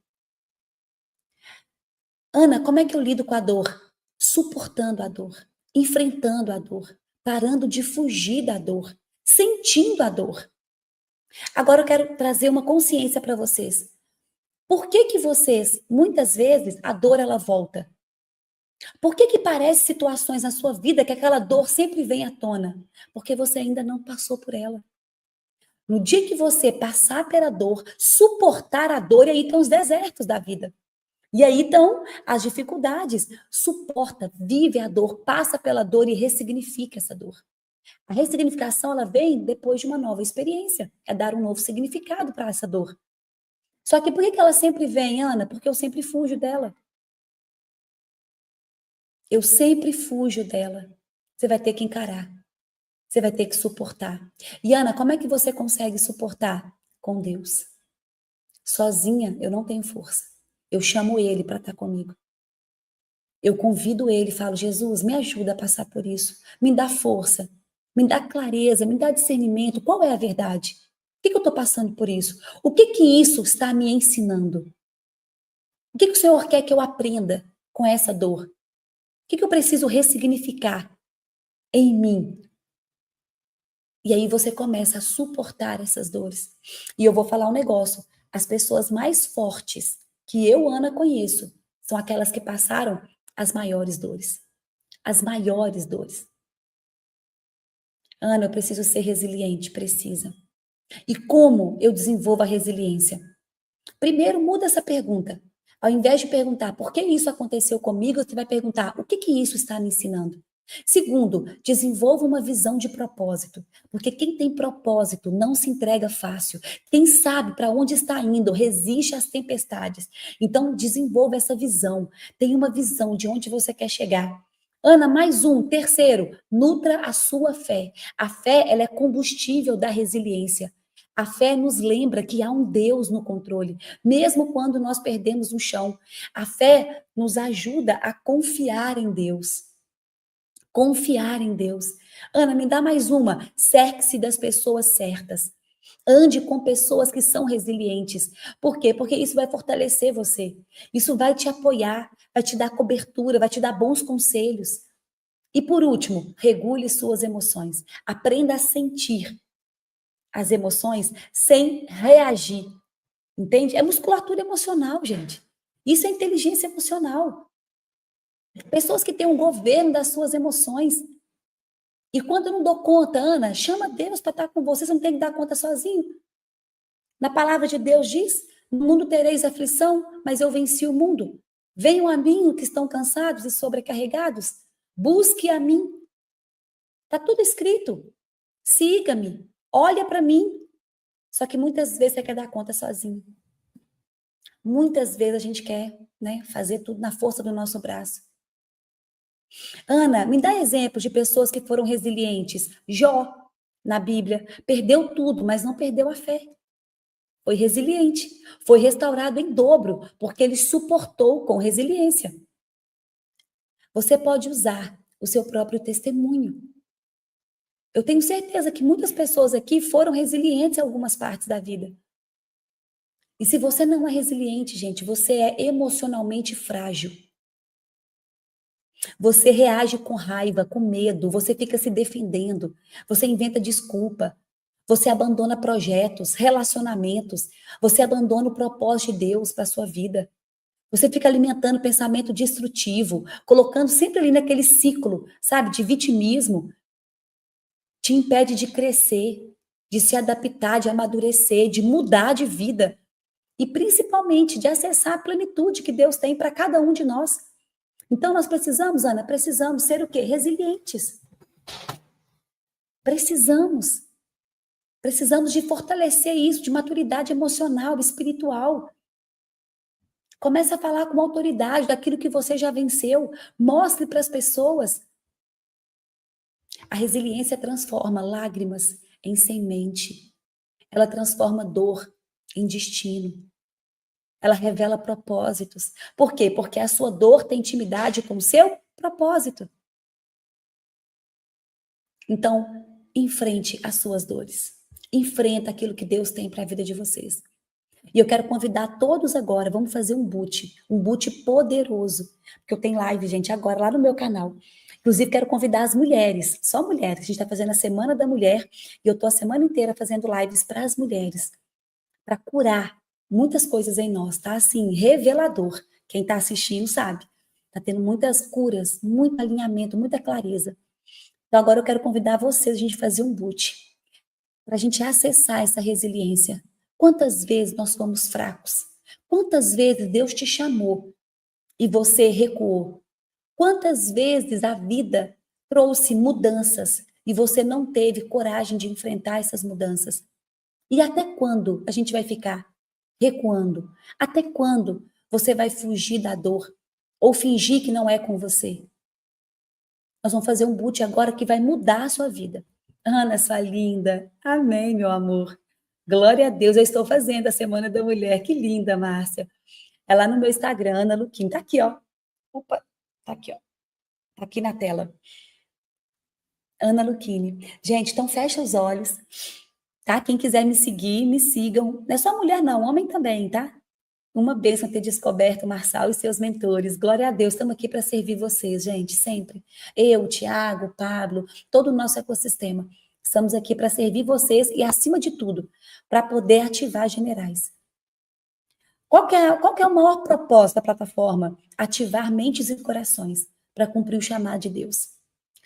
Ana, como é que eu lido com a dor? Suportando a dor, enfrentando a dor, parando de fugir da dor, sentindo a dor. Agora eu quero trazer uma consciência para vocês. Por que vocês, muitas vezes, a dor ela volta? Por que parece situações na sua vida que aquela dor sempre vem à tona? Porque você ainda não passou por ela. No dia que você passar pela dor, suportar a dor, e aí estão os desertos da vida. E aí estão as dificuldades. Suporta, vive a dor, passa pela dor e ressignifica essa dor. A ressignificação, ela vem depois de uma nova experiência. É dar um novo significado para essa dor. Só que por que ela sempre vem, Ana? Porque eu sempre fujo dela. Eu sempre fujo dela. Você vai ter que encarar. Você vai ter que suportar. E Ana, como é que você consegue suportar? Com Deus. Sozinha, eu não tenho força. Eu chamo Ele para estar comigo. Eu convido Ele, falo, Jesus, me ajuda a passar por isso. Me dá força, me dá clareza, me dá discernimento. Qual é a verdade? Por que eu estou passando por isso? O que isso está me ensinando? O que o Senhor quer que eu aprenda com essa dor? O que eu preciso ressignificar em mim? E aí você começa a suportar essas dores. E eu vou falar um negócio. As pessoas mais fortes que eu, Ana, conheço, são aquelas que passaram as maiores dores. As maiores dores. Ana, eu preciso ser resiliente, precisa. E como eu desenvolvo a resiliência? Primeiro, muda essa pergunta. Ao invés de perguntar por que isso aconteceu comigo, você vai perguntar o que isso está me ensinando. Segundo, desenvolva uma visão de propósito, porque quem tem propósito não se entrega fácil. Quem sabe para onde está indo resiste às tempestades. Então, desenvolva essa visão. Tenha uma visão de onde você quer chegar. Ana, mais um. Terceiro, nutra a sua fé. A fé, ela é combustível da resiliência. A fé nos lembra que há um Deus no controle, mesmo quando nós perdemos o chão. A fé nos ajuda a confiar em Deus. Confiar em Deus. Ana, me dá mais uma. Cerque-se das pessoas certas. Ande com pessoas que são resilientes. Por quê? Porque isso vai fortalecer você. Isso vai te apoiar, vai te dar cobertura, vai te dar bons conselhos. E por último, regule suas emoções. Aprenda a sentir as emoções sem reagir. Entende? É musculatura emocional, gente. Isso é inteligência emocional. Pessoas que têm um governo das suas emoções. E quando eu não dou conta, Ana, chama Deus para estar com você, você não tem que dar conta sozinho. Na palavra de Deus diz: no mundo tereis aflição, mas eu venci o mundo. Venham a mim que estão cansados e sobrecarregados. Busque a mim. Está tudo escrito. Siga-me. Olha para mim. Só que muitas vezes você quer dar conta sozinho. Muitas vezes a gente quer, né, fazer tudo na força do nosso braço. Ana, me dá exemplos de pessoas que foram resilientes. Jó, na Bíblia, perdeu tudo, mas não perdeu a fé. Foi resiliente, foi restaurado em dobro, porque ele suportou com resiliência. Você pode usar o seu próprio testemunho. Eu tenho certeza que muitas pessoas aqui foram resilientes em algumas partes da vida. E se você não é resiliente, gente, você é emocionalmente frágil. Você reage com raiva, com medo, você fica se defendendo, você inventa desculpa, você abandona projetos, relacionamentos, você abandona o propósito de Deus para a sua vida. Você fica alimentando pensamento destrutivo, colocando sempre ali naquele ciclo, sabe, de vitimismo. Te impede de crescer, de se adaptar, de amadurecer, de mudar de vida. E principalmente de acessar a plenitude que Deus tem para cada um de nós. Então nós precisamos, Ana, precisamos ser o quê? Resilientes. Precisamos. Precisamos de fortalecer isso, de maturidade emocional, espiritual. Comece a falar com autoridade daquilo que você já venceu. Mostre para as pessoas. A resiliência transforma lágrimas em semente. Ela transforma dor em destino. Ela revela propósitos. Por quê? Porque a sua dor tem intimidade com o seu propósito. Então, enfrente as suas dores. Enfrenta aquilo que Deus tem para a vida de vocês. E eu quero convidar todos agora, vamos fazer um boot poderoso. Porque eu tenho live, gente, agora lá no meu canal. Inclusive, quero convidar as mulheres, só mulheres. A gente está fazendo a Semana da Mulher e eu estou a semana inteira fazendo lives para as mulheres, para curar muitas coisas em nós, tá? Assim, revelador. Quem está assistindo sabe. Está tendo muitas curas, muito alinhamento, muita clareza. Então, agora eu quero convidar vocês a gente fazer um boot, para a gente acessar essa resiliência. Quantas vezes nós fomos fracos? Quantas vezes Deus te chamou e você recuou? Quantas vezes a vida trouxe mudanças e você não teve coragem de enfrentar essas mudanças? E até quando a gente vai ficar recuando? Até quando você vai fugir da dor ou fingir que não é com você? Nós vamos fazer um boot agora que vai mudar a sua vida. Ana, sua linda. Amém, meu amor. Glória a Deus, eu estou fazendo a Semana da Mulher. Que linda, Márcia. É lá no meu Instagram, Ana Luquim. Tá aqui, ó. Opa, tá aqui, ó. Tá aqui na tela. Ana Luquini. Gente, então fecha os olhos, tá? Quem quiser me seguir, me sigam. Não é só mulher, não, homem também, tá? Uma bênção ter descoberto o Marçal e seus mentores. Glória a Deus, estamos aqui para servir vocês, gente, sempre. Eu, Tiago, Pablo, todo o nosso ecossistema. Estamos aqui para servir vocês e, acima de tudo, para poder ativar generais. Qual que é o maior propósito da plataforma? Ativar mentes e corações para cumprir o chamado de Deus,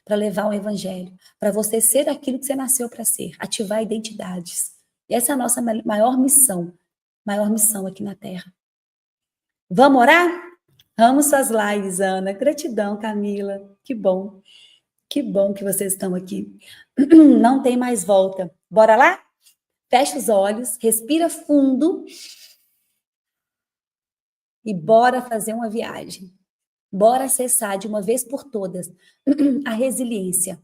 para levar o evangelho, para você ser aquilo que você nasceu para ser, ativar identidades. E essa é a nossa maior missão aqui na Terra. Vamos orar? Amo suas lives, Ana. Gratidão, Camila. Que bom. Que bom que vocês estão aqui. Não tem mais volta. Bora lá? Fecha os olhos, respira fundo e bora fazer uma viagem. Bora acessar de uma vez por todas a resiliência.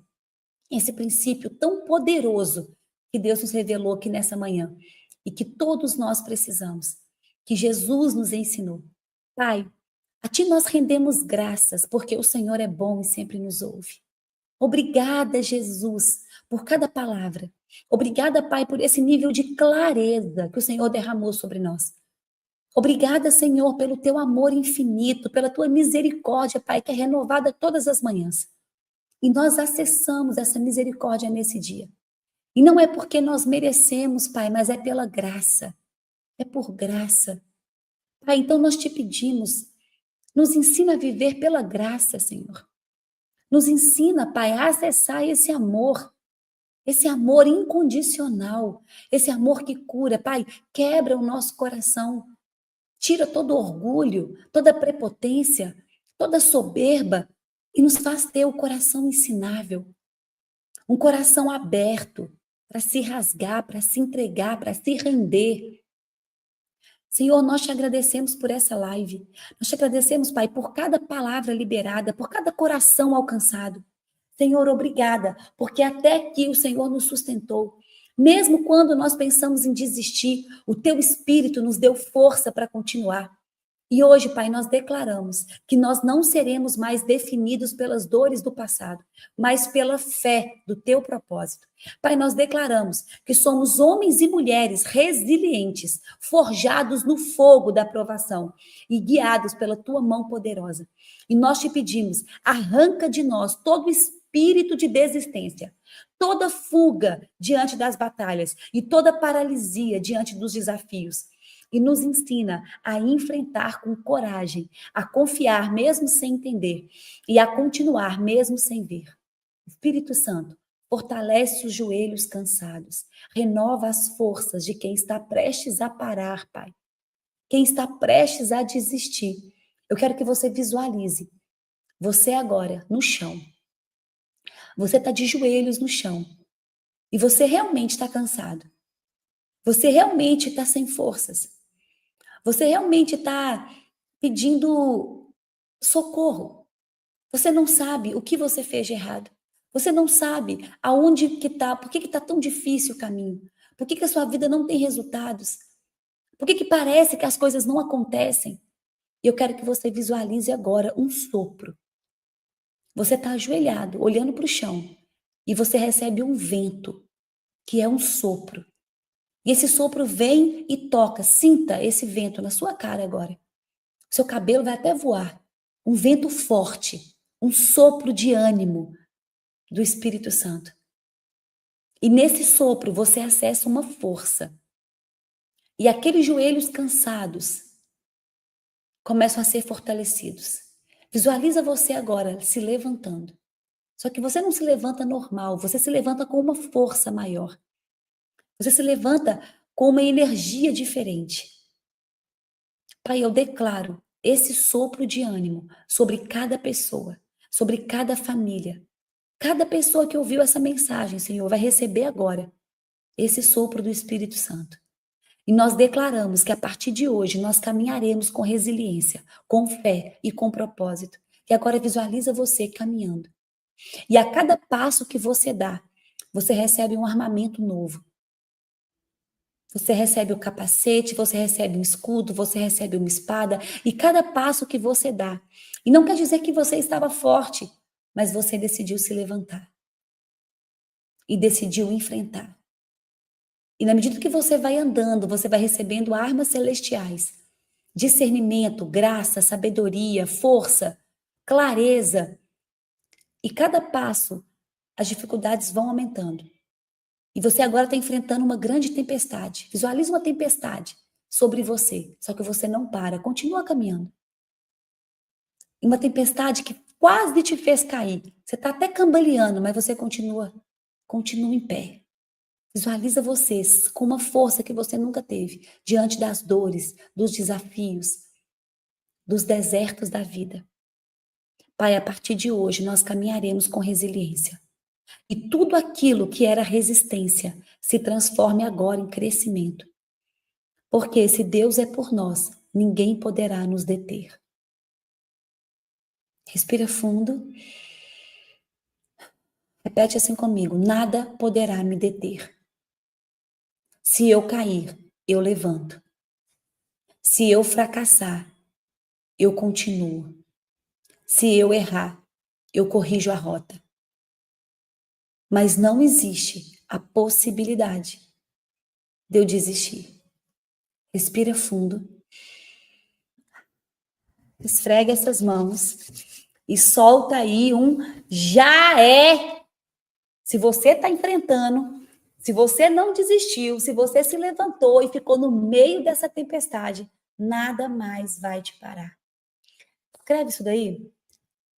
Esse princípio tão poderoso que Deus nos revelou aqui nessa manhã e que todos nós precisamos, que Jesus nos ensinou. Pai, a Ti nós rendemos graças, porque o Senhor é bom e sempre nos ouve. Obrigada, Jesus, por cada palavra. Obrigada, Pai, por esse nível de clareza que o Senhor derramou sobre nós. Obrigada, Senhor, pelo Teu amor infinito, pela Tua misericórdia, Pai, que é renovada todas as manhãs. E nós acessamos essa misericórdia nesse dia. E não é porque nós merecemos, Pai, mas é pela graça. É por graça. Pai, então nós te pedimos, nos ensina a viver pela graça, Senhor. Nos ensina, Pai, a acessar esse amor incondicional, esse amor que cura. Pai, quebra o nosso coração, tira todo orgulho, toda prepotência, toda soberba e nos faz ter o coração ensinável, um coração aberto para se rasgar, para se entregar, para se render. Senhor, nós te agradecemos por essa live. Nós te agradecemos, Pai, por cada palavra liberada, por cada coração alcançado. Senhor, obrigada, porque até aqui o Senhor nos sustentou. Mesmo quando nós pensamos em desistir, o teu Espírito nos deu força para continuar. E hoje, Pai, nós declaramos que nós não seremos mais definidos pelas dores do passado, mas pela fé do teu propósito. Pai, nós declaramos que somos homens e mulheres resilientes, forjados no fogo da provação e guiados pela tua mão poderosa. E nós te pedimos, arranca de nós todo espírito de desistência, toda fuga diante das batalhas e toda paralisia diante dos desafios. E nos ensina a enfrentar com coragem, a confiar mesmo sem entender e a continuar mesmo sem ver. Espírito Santo, fortalece os joelhos cansados, renova as forças de quem está prestes a parar, Pai. Quem está prestes a desistir. Eu quero que você visualize você agora no chão. Você está de joelhos no chão e você realmente está cansado. Você realmente está sem forças. Você realmente está pedindo socorro. Você não sabe o que você fez de errado. Você não sabe aonde que está, por que está tão difícil o caminho. Por que a sua vida não tem resultados. Por que parece que as coisas não acontecem. E eu quero que você visualize agora um sopro. Você está ajoelhado, olhando para o chão. E você recebe um vento, que é um sopro. E esse sopro vem e toca, sinta esse vento na sua cara agora. Seu cabelo vai até voar. Um vento forte, um sopro de ânimo do Espírito Santo. E nesse sopro você acessa uma força. E aqueles joelhos cansados começam a ser fortalecidos. Visualiza você agora se levantando. Só que você não se levanta normal, você se levanta com uma força maior. Você se levanta com uma energia diferente. Pai, eu declaro esse sopro de ânimo sobre cada pessoa, sobre cada família. Cada pessoa que ouviu essa mensagem, Senhor, vai receber agora esse sopro do Espírito Santo. E nós declaramos que a partir de hoje nós caminharemos com resiliência, com fé e com propósito. E agora visualiza você caminhando. E a cada passo que você dá, você recebe um armamento novo. Você recebe o capacete, você recebe um escudo, você recebe uma espada, e cada passo que você dá. E não quer dizer que você estava forte, mas você decidiu se levantar. E decidiu enfrentar. E na medida que você vai andando, você vai recebendo armas celestiais. Discernimento, graça, sabedoria, força, clareza. E cada passo, as dificuldades vão aumentando. E você agora está enfrentando uma grande tempestade. Visualize uma tempestade sobre você. Só que você não para, continua caminhando. E uma tempestade que quase te fez cair. Você está até cambaleando, mas você continua em pé. Visualiza você com uma força que você nunca teve, diante das dores, dos desafios. dos desertos da vida. Pai, a partir de hoje nós caminharemos com resiliência. E tudo aquilo que era resistência se transforme agora em crescimento. Porque se Deus é por nós, ninguém poderá nos deter. Respira fundo. Repete assim comigo: nada poderá me deter. Se eu cair, eu levanto. Se eu fracassar, eu continuo. Se eu errar, eu corrijo a rota. Mas não existe a possibilidade de eu desistir. Respira fundo. Esfrega essas mãos e solta aí um já é. Se você está enfrentando, se você não desistiu, se você se levantou e ficou no meio dessa tempestade, nada mais vai te parar. Escreve isso daí.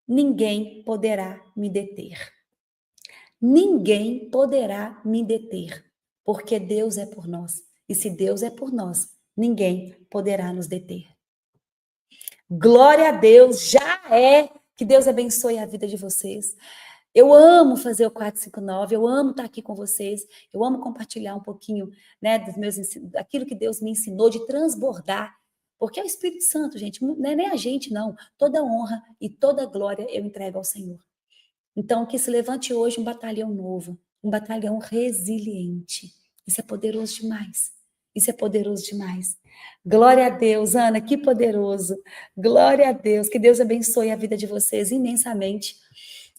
Ninguém poderá me deter. Ninguém poderá me deter, porque Deus é por nós. E se Deus é por nós, ninguém poderá nos deter. Glória a Deus, já é. Que Deus abençoe a vida de vocês. Eu amo fazer o 459, eu amo estar aqui com vocês, eu amo compartilhar um pouquinho, né, daquilo que Deus me ensinou, de transbordar, porque é o Espírito Santo, gente, não é nem a gente, não. Toda honra e toda glória eu entrego ao Senhor. Então, que se levante hoje um batalhão novo, um batalhão resiliente. Isso é poderoso demais. Isso é poderoso demais. Glória a Deus, Ana, que poderoso. Glória a Deus, que Deus abençoe a vida de vocês imensamente.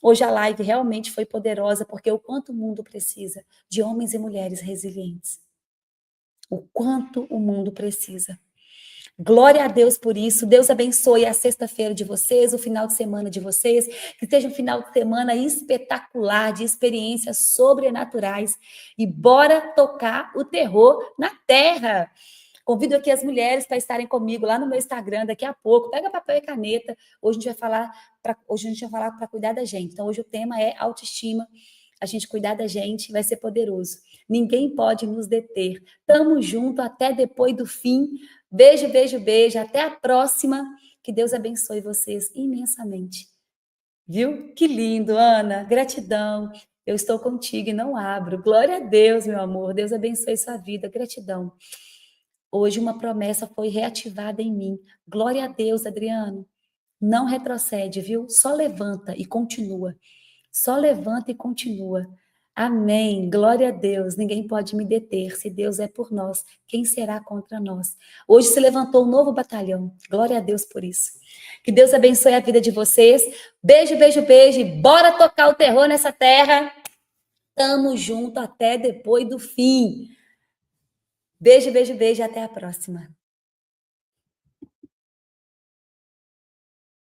Hoje a live realmente foi poderosa, porque o quanto o mundo precisa de homens e mulheres resilientes. O quanto o mundo precisa. Glória a Deus por isso. Deus abençoe a sexta-feira de vocês, o final de semana de vocês. Que seja um final de semana espetacular, de experiências sobrenaturais. E bora tocar o terror na terra. Convido aqui as mulheres para estarem comigo lá no meu Instagram daqui a pouco. Pega papel e caneta. Hoje a gente vai falar para cuidar da gente. Então, hoje o tema é autoestima. A gente cuidar da gente vai ser poderoso. Ninguém pode nos deter. Tamo junto até depois do fim. Beijo, beijo, beijo. Até a próxima. Que Deus abençoe vocês imensamente. Viu? Que lindo, Ana. Gratidão. Eu estou contigo e não abro. Glória a Deus, meu amor. Deus abençoe sua vida. Gratidão. Hoje uma promessa foi reativada em mim. Glória a Deus, Adriano. Não retrocede, viu? Só levanta e continua. Só levanta e continua. Amém. Glória a Deus. Ninguém pode me deter. Se Deus é por nós, quem será contra nós? Hoje se levantou um novo batalhão. Glória a Deus por isso. Que Deus abençoe a vida de vocês. Beijo, beijo, beijo. Bora tocar o terror nessa terra. Tamo junto até depois do fim. Beijo, beijo, beijo. Até a próxima.